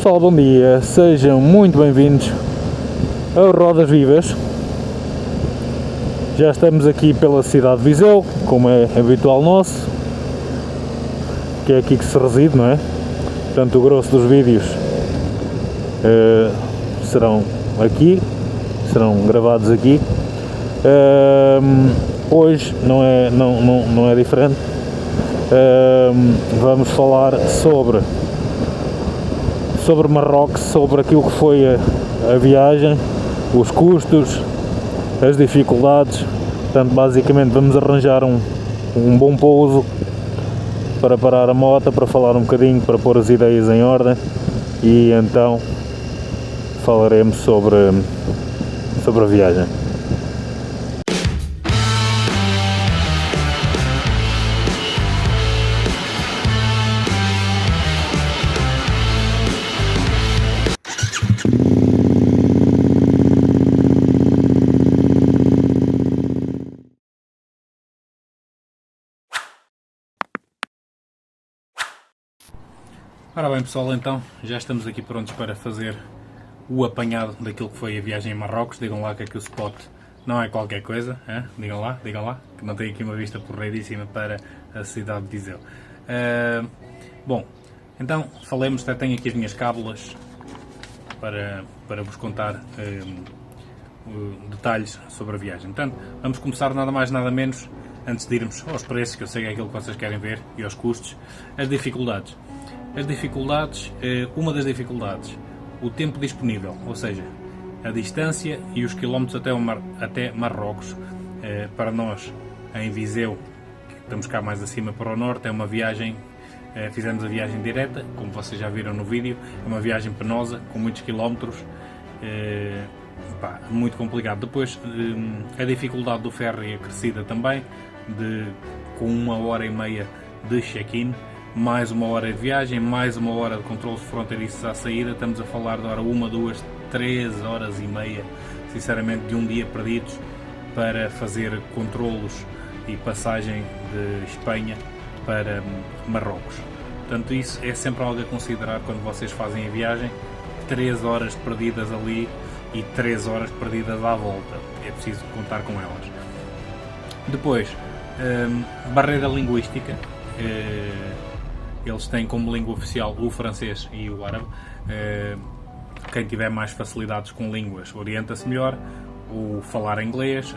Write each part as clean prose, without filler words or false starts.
pessoal, bom dia, sejam muito bem-vindos ao Rodas Vivas. Já estamos aqui pela cidade de Viseu, como é habitual nosso, que é aqui que se reside, não é? Portanto, o grosso dos vídeos serão aqui, serão gravados aqui. Hoje não é diferente. Vamos falar sobre Marrocos, sobre aquilo que foi a viagem, os custos, as dificuldades. Portanto, basicamente vamos arranjar um bom pouso para parar a moto, para falar um bocadinho, para pôr as ideias em ordem, e então falaremos sobre a viagem. Ora bem, pessoal, então já estamos aqui prontos para fazer o apanhado daquilo que foi a viagem em Marrocos. Digam lá que aqui o spot não é qualquer coisa, hein? Digam lá, que não tem aqui uma vista porreiríssima para a cidade de Viseu. Bom, então falemos, até tenho aqui as minhas cábulas para vos contar detalhes sobre a viagem. Portanto, vamos começar nada mais nada menos, antes de irmos aos preços, que eu sei que é aquilo que vocês querem ver, e aos custos, as dificuldades. Uma das dificuldades, o tempo disponível, ou seja, a distância e os quilómetros até Marrocos. Para nós, em Viseu, que estamos cá mais acima para o norte, é uma viagem, fizemos a viagem direta, como vocês já viram no vídeo, é uma viagem penosa, com muitos quilómetros, muito complicado. Depois, a dificuldade do ferry é acrescida também, com 1h30 de check-in, mais 1 hora de viagem, mais 1 hora de controles fronteiriços à saída. Estamos a falar de 1, 2, 3 horas e meia, sinceramente, de um dia perdidos para fazer controlos e passagem de Espanha para Marrocos. Portanto, isso é sempre algo a considerar quando vocês fazem a viagem. 3 horas perdidas ali e 3 horas perdidas à volta. É preciso contar com elas. Depois, barreira linguística. Eles têm como língua oficial o francês e o árabe. Quem tiver mais facilidades com línguas orienta-se melhor. O falar inglês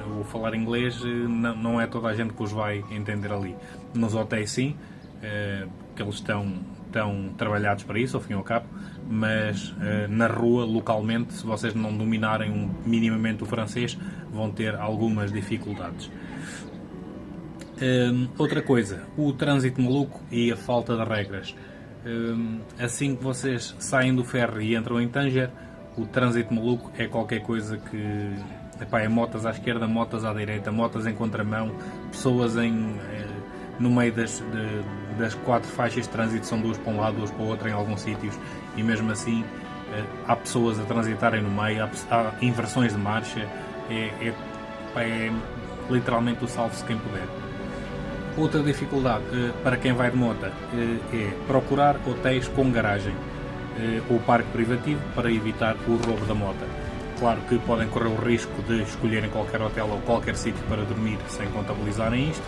não é toda a gente que os vai entender ali. Nos hotéis sim, que eles estão trabalhados para isso, ao fim e ao cabo, mas na rua, localmente, se vocês não dominarem minimamente o francês, vão ter algumas dificuldades. Outra coisa, o trânsito maluco e a falta de regras. Assim que vocês saem do ferry e entram em Tanger, o trânsito maluco é qualquer coisa que... é motas à esquerda, motas à direita, motas em contramão, pessoas no meio das 4 faixas de trânsito, são 2 para um lado, 2 para o outro em alguns sítios, e mesmo assim há pessoas a transitarem no meio, há inversões de marcha, é literalmente o salve-se quem puder. Outra dificuldade para quem vai de moto é procurar hotéis com garagem ou parque privativo para evitar o roubo da moto. Claro que podem correr o risco de escolherem qualquer hotel ou qualquer sítio para dormir sem contabilizarem isto,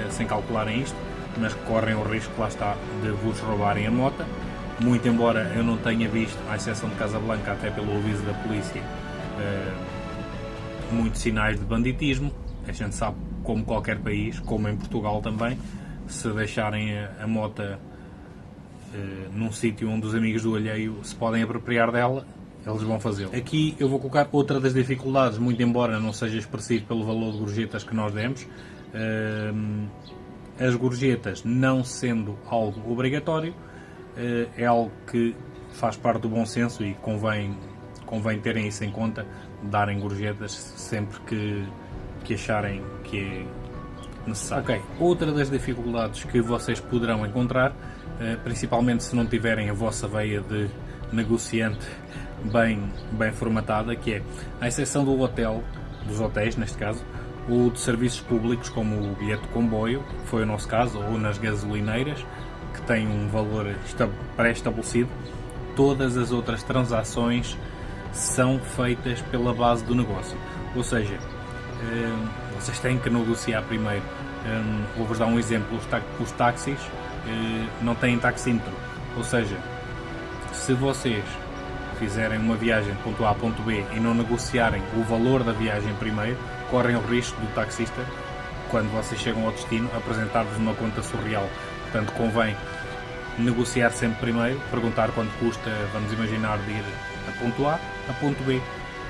sem calcularem isto, mas correm o risco, lá está, de vos roubarem a moto. Muito embora eu não tenha visto, à exceção de Casablanca, até pelo aviso da polícia, muitos sinais de banditismo. A gente sabe, como qualquer país, como em Portugal também, se deixarem a moto num sítio onde os amigos do alheio se podem apropriar dela, eles vão fazê-lo. Aqui eu vou colocar outra das dificuldades, muito embora não seja expressivo pelo valor de gorjetas que nós demos. As gorjetas, não sendo algo obrigatório, é algo que faz parte do bom senso e convém terem isso em conta, darem gorjetas sempre que acharem que é necessário. Ok, outra das dificuldades que vocês poderão encontrar, principalmente se não tiverem a vossa veia de negociante bem formatada, que é, à exceção dos hotéis neste caso, ou de serviços públicos como o bilhete de comboio, que foi o nosso caso, ou nas gasolineiras, que têm um valor pré-estabelecido, todas as outras transações são feitas pela base do negócio. Ou seja, vocês têm que negociar primeiro. Vou-vos dar um exemplo: os táxis não têm taxímetro. Ou seja, se vocês fizerem uma viagem de ponto A a ponto B e não negociarem o valor da viagem primeiro, correm o risco do taxista, quando vocês chegam ao destino, apresentar-vos uma conta surreal. Portanto, convém negociar sempre primeiro, perguntar quanto custa, vamos imaginar, de ir a ponto A a ponto B.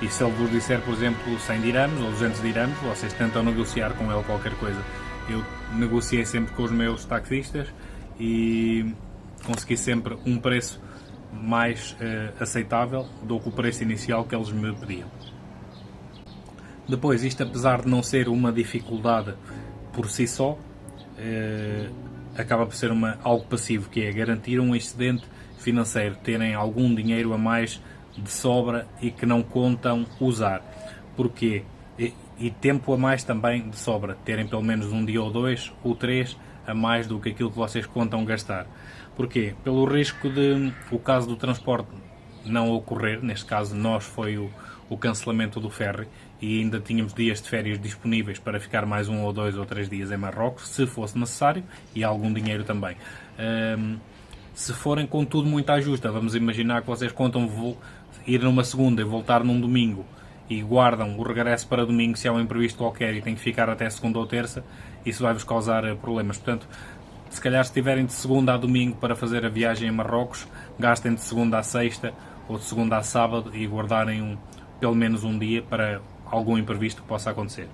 E se ele vos disser, por exemplo, 100 dirhams ou 200 dirhams, vocês tentam negociar com ele qualquer coisa. Eu negociei sempre com os meus taxistas e consegui sempre um preço mais aceitável do que o preço inicial que eles me pediam. Depois, isto apesar de não ser uma dificuldade por si só, acaba por ser algo passivo, que é garantir um excedente financeiro, terem algum dinheiro a mais de sobra e que não contam usar. Porquê? E tempo a mais também de sobra, terem pelo menos um dia ou dois ou três a mais do que aquilo que vocês contam gastar. Porquê? Pelo risco de o caso do transporte não ocorrer. Neste caso nós foi o cancelamento do ferry e ainda tínhamos dias de férias disponíveis para ficar mais 1 ou 2 ou 3 dias em Marrocos, se fosse necessário, e algum dinheiro também. Se forem com tudo muito à justa, vamos imaginar que vocês contam ir numa segunda e voltar num domingo e guardam o regresso para domingo se há um imprevisto qualquer e tem que ficar até segunda ou terça, isso vai-vos causar problemas. Portanto, se calhar se estiverem de segunda a domingo para fazer a viagem em Marrocos, gastem de segunda a sexta ou de segunda a sábado e guardarem pelo menos um dia para algum imprevisto que possa acontecer.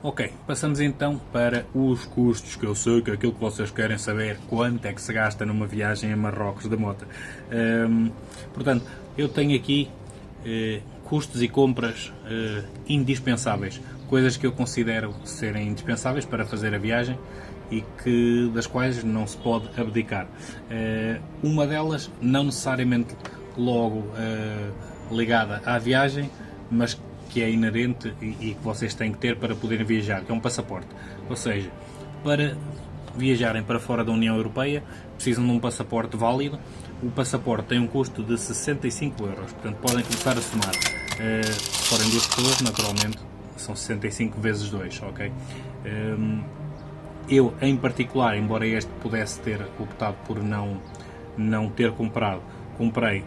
Ok, passamos então para os custos, que eu sei que é aquilo que vocês querem saber, quanto é que se gasta numa viagem a Marrocos de moto. Portanto, eu tenho aqui custos e compras indispensáveis, coisas que eu considero serem indispensáveis para fazer a viagem e das quais não se pode abdicar. Uma delas, não necessariamente logo ligada à viagem, mas que é inerente e que vocês têm que ter para poderem viajar, que é um passaporte. Ou seja, para viajarem para fora da União Europeia, precisam de um passaporte válido. O passaporte tem um custo de 65 euros, portanto podem começar a somar. Se forem 2 pessoas, naturalmente, são 65 vezes 2, ok? Eu, em particular, embora este pudesse ter optado por não ter comprado, comprei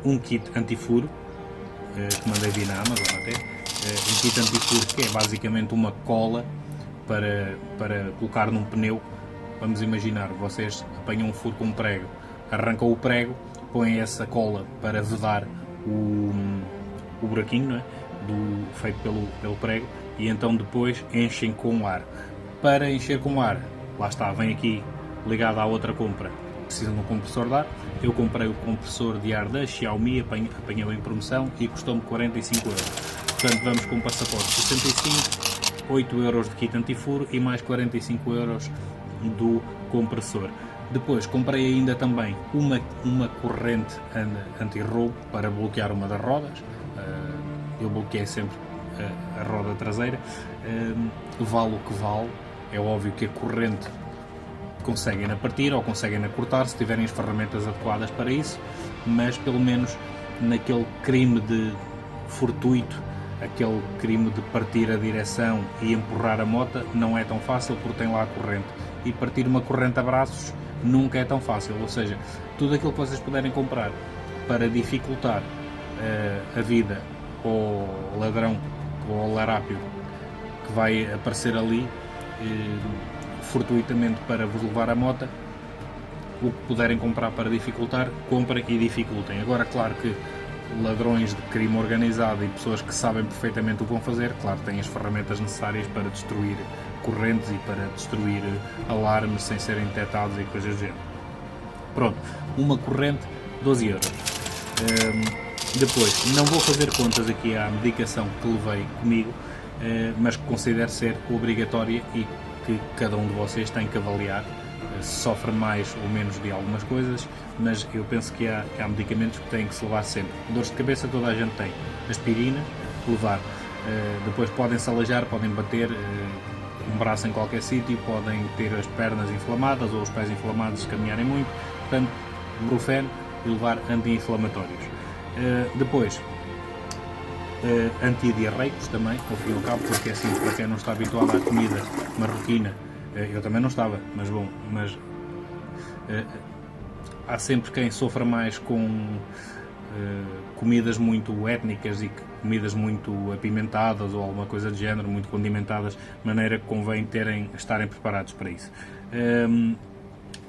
um kit antifuro, que mandei vir na Amazon até, um kit antifuro que é basicamente uma cola para colocar num pneu. Vamos imaginar, vocês apanham um furo com um prego, arrancam o prego, põem essa cola para vedar o buraquinho, não é? Feito pelo prego, e então depois enchem com ar. Para encher com ar, lá está, vem aqui ligado à outra compra, precisam de um compressor de ar. Eu comprei o compressor de ar da Xiaomi, apanhei-o em promoção e custou-me 45 euros. Portanto, vamos com o passaporte 65, 8 euros de kit antifuro e mais 45 euros do compressor. Depois comprei ainda também uma corrente anti-roubo para bloquear uma das rodas. Eu bloqueei sempre a roda traseira. Vale o que vale. É óbvio que a corrente conseguem-na partir ou conseguem-na cortar se tiverem as ferramentas adequadas para isso, mas pelo menos naquele crime de fortuito, aquele crime de partir a direção e empurrar a moto, não é tão fácil porque tem lá a corrente, e partir uma corrente a braços nunca é tão fácil. Ou seja, tudo aquilo que vocês puderem comprar para dificultar a vida ao ladrão ou ao larápio que vai aparecer ali fortuitamente para vos levar a moto, o que puderem comprar para dificultar, comprem e dificultem. Agora, claro que ladrões de crime organizado e pessoas que sabem perfeitamente o que vão fazer, claro, têm as ferramentas necessárias para destruir correntes e para destruir alarmes sem serem detectados e coisas do género. Pronto, uma corrente, 12 euros. Depois, não vou fazer contas aqui à medicação que levei comigo, mas que considero ser obrigatória e que cada um de vocês tem que avaliar se sofre mais ou menos de algumas coisas, mas eu penso que há medicamentos que têm que se levar sempre. Dores de cabeça toda a gente tem, aspirina, levar. Depois podem-se aleijar, podem bater um braço em qualquer sítio, podem ter as pernas inflamadas ou os pés inflamados se caminharem muito, portanto, Brufen e levar anti-inflamatórios. Depois, antidiarreicos também, ao fim e ao cabo, porque assim, para quem não está habituado à comida marroquina, eu também não estava, mas há sempre quem sofra mais com comidas muito étnicas e comidas muito apimentadas ou alguma coisa de género, muito condimentadas, de maneira que convém estarem preparados para isso.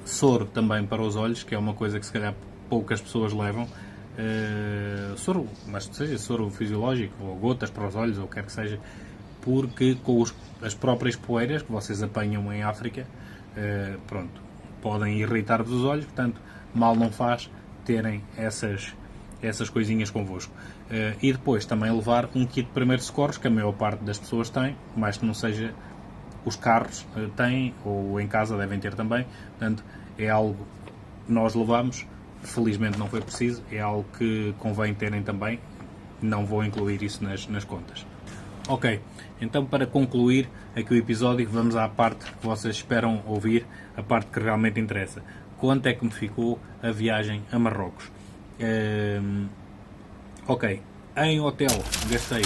Soro também para os olhos, que é uma coisa que se calhar poucas pessoas levam. Soro, mas seja soro fisiológico, ou gotas para os olhos, ou o que quer que seja, porque com as próprias poeiras que vocês apanham em África, pronto, podem irritar-vos os olhos, portanto, mal não faz terem essas coisinhas convosco. E depois também levar um kit de primeiros socorros, que a maior parte das pessoas tem, mais que não seja os carros têm, ou em casa devem ter também, portanto, é algo que nós levamos. Felizmente não foi preciso, é algo que convém terem também, não vou incluir isso nas contas. Ok, então para concluir aqui o episódio, vamos à parte que vocês esperam ouvir, a parte que realmente interessa. Quanto é que me ficou a viagem a Marrocos? Ok, em hotel gastei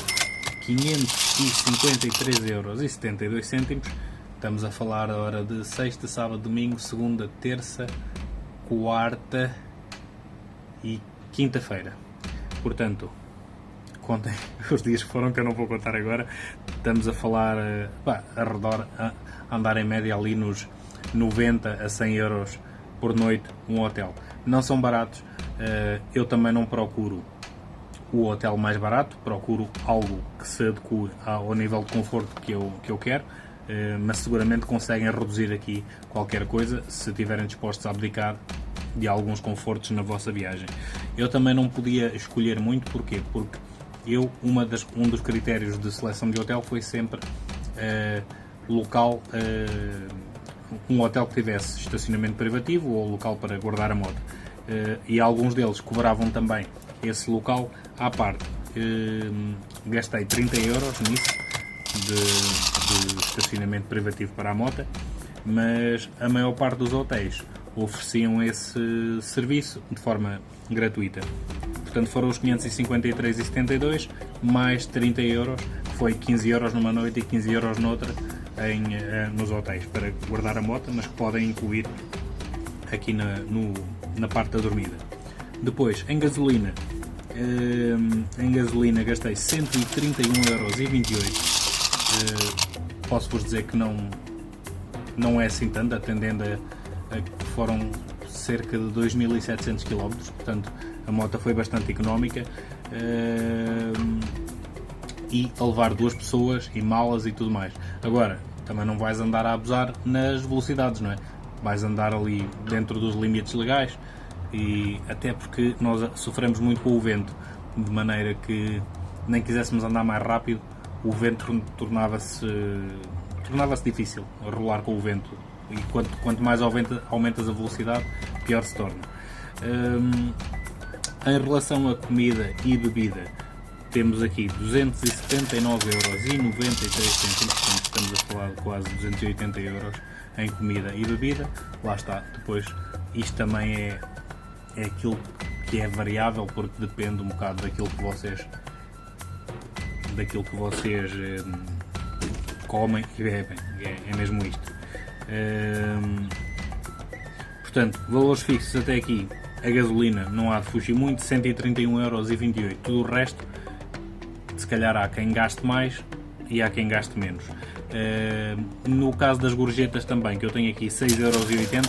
553,72€, estamos a falar a hora de sexta, sábado, domingo, segunda, terça, quarta e quinta-feira. Portanto, contem os dias que foram, que eu não vou contar agora. Estamos a falar a andar em média ali nos 90 a 100 euros por noite um hotel. Não são baratos. Eu também não procuro o hotel mais barato, procuro algo que se adeque ao nível de conforto que eu quero, mas seguramente conseguem reduzir aqui qualquer coisa se estiverem dispostos a abdicar de alguns confortos na vossa viagem. Eu também não podia escolher muito, porquê? Porque um dos critérios de seleção de hotel foi sempre local, um hotel que tivesse estacionamento privativo ou local para guardar a moto. E alguns deles cobravam também esse local à parte. Gastei 30 euros nisso, de estacionamento privativo para a moto, mas a maior parte dos hotéis ofereciam esse serviço de forma gratuita. Portanto, foram os 553,72 mais 30 euros, que foi 15 euros numa noite e 15 euros noutra nos hotéis, para guardar a moto, mas que podem incluir aqui na parte da dormida. Depois, em gasolina gastei 131,28€. Posso-vos dizer que não é assim tanto, atendendo a que foram cerca de 2.700 km, portanto a moto foi bastante económica, e a levar duas pessoas e malas e tudo mais. Agora, também não vais andar a abusar nas velocidades, não é? Vais andar ali dentro dos limites legais, e até porque nós sofremos muito com o vento, de maneira que nem quiséssemos andar mais rápido, o vento tornava-se difícil rolar com o vento. E quanto mais aumentas a velocidade, pior se torna. Em relação a comida e bebida, temos aqui 279,93€, portanto estamos a falar de quase 280€ em comida e bebida. Lá está, depois isto também é aquilo que é variável, porque depende um bocado daquilo que vocês comem e bebem, é mesmo isto. Portanto, valores fixos até aqui, a gasolina não há de fugir muito, 131,28€. Tudo o resto, se calhar há quem gaste mais e há quem gaste menos. No caso das gorjetas também, que eu tenho aqui 6,80€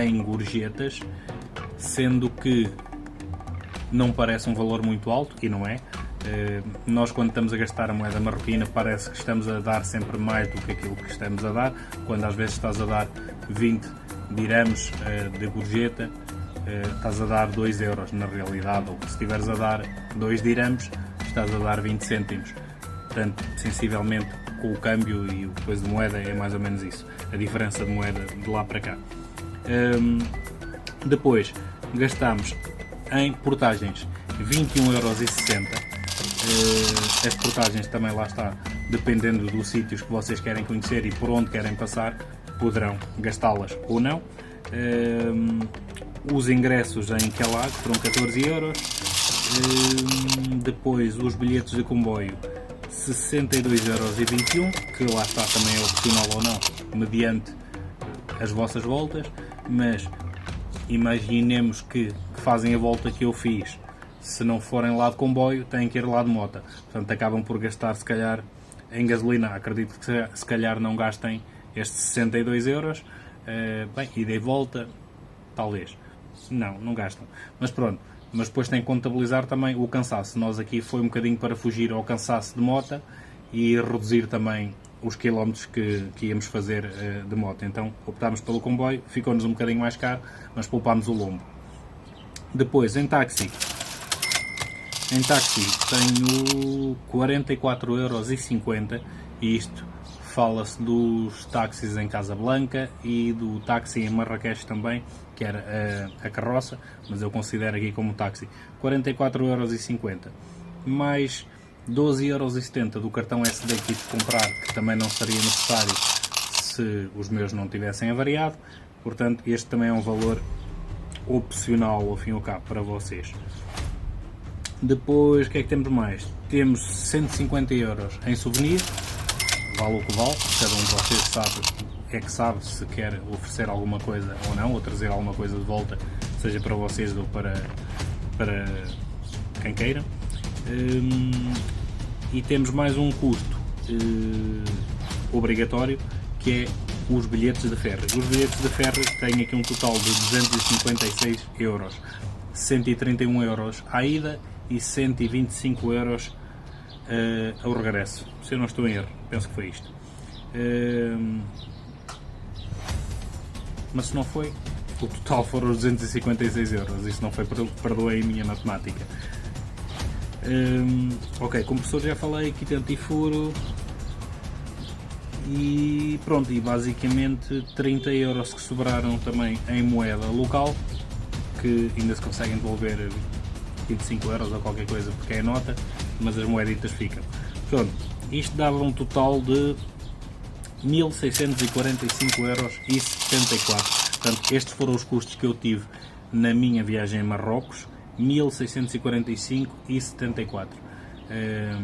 em gorjetas, sendo que não parece um valor muito alto, e não é. Nós, quando estamos a gastar a moeda marroquina, parece que estamos a dar sempre mais do que aquilo que estamos a dar, quando às vezes estás a dar 20 dirhams de gorjeta, estás a dar 2€ na realidade, ou se estiveres a dar 2 dirhams, estás a dar 20 cêntimos. Portanto, sensivelmente, com o câmbio e o preço de moeda, é mais ou menos isso, a diferença de moeda de lá para cá. Depois, gastamos em portagens 21,60€. As portagens também, lá está, dependendo dos sítios que vocês querem conhecer e por onde querem passar, poderão gastá-las ou não. os ingressos em Quelag foram 14 euros. Depois os bilhetes de comboio 62,21 euros, que lá está, também é opcional ou não, mediante as vossas voltas, mas imaginemos que fazem a volta que eu fiz, se não forem lá de comboio, têm que ir lá de moto, portanto acabam por gastar se calhar em gasolina. Acredito que se calhar não gastem estes 62 euros, bem, ida e volta, talvez, não gastam, mas pronto. Mas depois tem que contabilizar também o cansaço. Nós aqui foi um bocadinho para fugir ao cansaço de moto e reduzir também os quilómetros que íamos fazer de moto. Então optámos pelo comboio, ficou-nos um bocadinho mais caro, mas poupámos o lombo. Depois, em táxi tenho 44,50 € e isto fala-se dos táxis em Casablanca e do táxi em Marrakech também, que era a carroça, mas eu considero aqui como táxi. 44,50 €, mais 12,70 € do cartão SD que tive de comprar, que também não seria necessário se os meus não tivessem avariado. Portanto, este também é um valor opcional, ao fim e ao cabo, para vocês. Depois, o que é que temos mais? Temos 150 € em souvenir, vale o que vale, cada um de vocês sabe se quer oferecer alguma coisa ou não, ou trazer alguma coisa de volta, seja para vocês ou para quem queira. E temos mais um custo obrigatório, que é os bilhetes de ferry. Os bilhetes de ferry têm aqui um total de 256 €, 131 € à ida e 125 € ao regresso, se eu não estou em erro, penso que foi isto. Mas se não foi, o total foram os 256 €. Isso não foi, perdoem a minha matemática. Ok, compressor já falei, quitante e furo. E pronto, e basicamente 30 € que sobraram também em moeda local, que ainda se conseguem devolver 25 € ou qualquer coisa porque é nota, mas as moeditas ficam. Pronto, isto dava um total de 1645,74 €. Portanto, estes foram os custos que eu tive na minha viagem a Marrocos, 1645,74 €.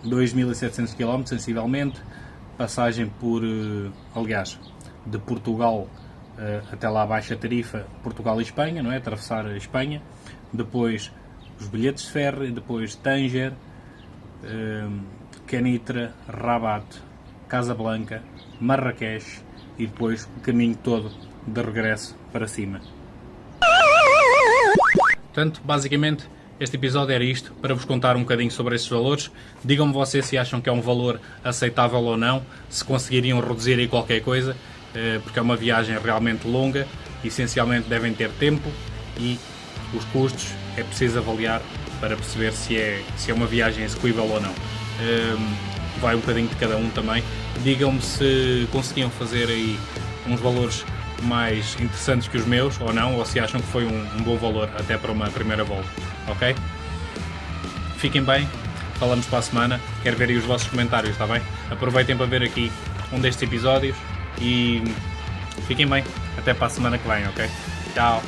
2700 km, sensivelmente. Passagem por, aliás, de Portugal até lá abaixo a tarifa, Portugal e Espanha, não é? Atravessar a Espanha. Depois os bilhetes de ferry, depois Tanger, Kenitra, Rabat, Casablanca, Marrakech e depois o caminho todo de regresso para cima. Portanto, basicamente, este episódio era isto, para vos contar um bocadinho sobre esses valores. Digam-me vocês se acham que é um valor aceitável ou não, se conseguiriam reduzir aí qualquer coisa, porque é uma viagem realmente longa, essencialmente devem ter tempo e os custos é preciso avaliar para perceber se é uma viagem execuível ou não. Vai um bocadinho de cada um também. Digam-me se conseguiam fazer aí uns valores mais interessantes que os meus ou não, ou se acham que foi um bom valor até para uma primeira volta, ok? Fiquem bem, falamos para a semana, quero ver aí os vossos comentários, está bem? Aproveitem para ver aqui um destes episódios e fiquem bem, até para a semana que vem, ok? Tchau!